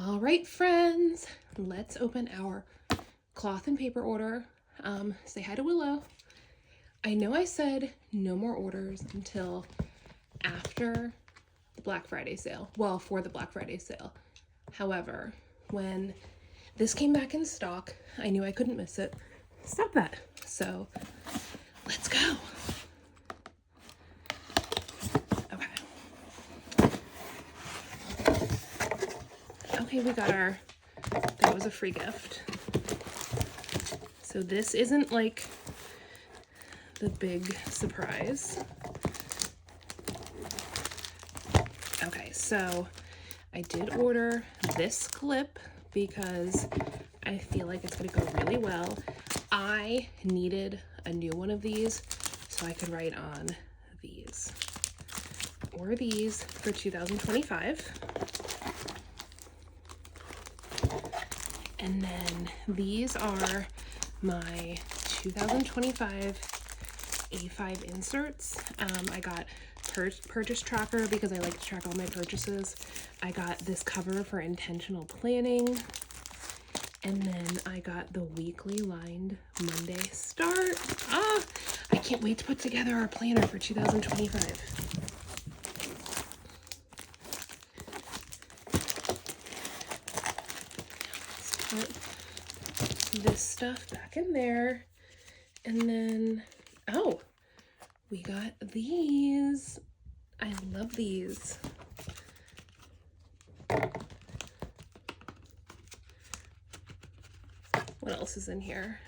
All right, friends, let's open our cloth and paper order. Say hi to Willow. I know I said no more orders until after the Black Friday sale. Well, for the Black Friday sale. However, when this came back in stock, I knew I couldn't miss it. Stop that. So let's go. Okay, we got that was a free gift. So this isn't like the big surprise. Okay, so I did order this clip because I feel like it's gonna go really well. I needed a new one of these so I could write on these or these for 2025. And then these are my 2025 A5 inserts. I got purchase tracker because I like to track all my purchases. I got this cover for intentional planning. And then I got the weekly lined Monday start. I can't wait to put together our planner for 2025. Put this stuff back in there, and then we got these. I love these. What else is in here?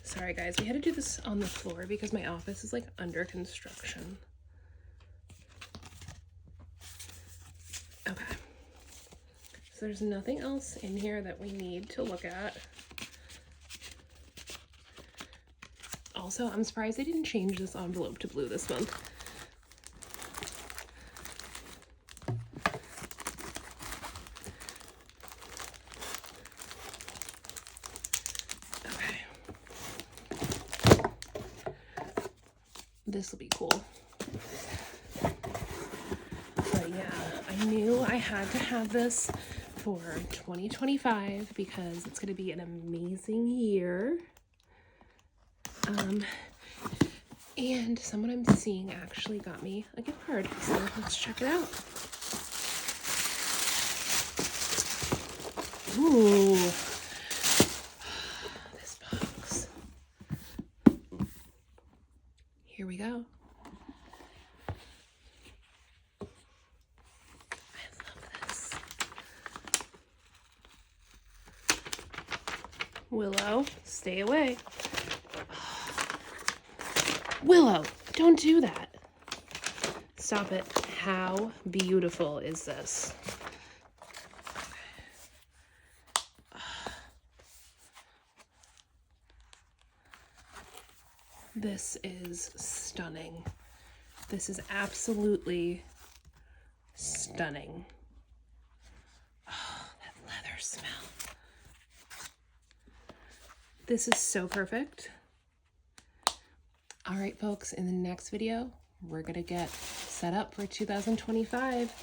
Sorry guys, we had to do this on the floor because my office is like under construction. Okay. So there's nothing else in here that we need to look at. Also, I'm surprised they didn't change this envelope to blue this month. Okay. This will be cool. But yeah, I knew I had to have this for 2025 because it's going to be an amazing year. And someone I'm seeing actually got me a gift card, so let's check it out. Ooh, this box. Here we go. Willow, stay away. Willow, don't do that. Stop it. How beautiful is this? This is stunning. This is absolutely stunning. Oh, that leather smell. This is so perfect. All right, folks, in the next video, we're gonna get set up for 2025.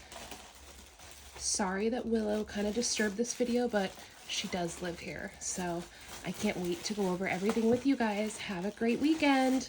Sorry that Willow kind of disturbed this video, but she does live here. So I can't wait to go over everything with you guys. Have a great weekend.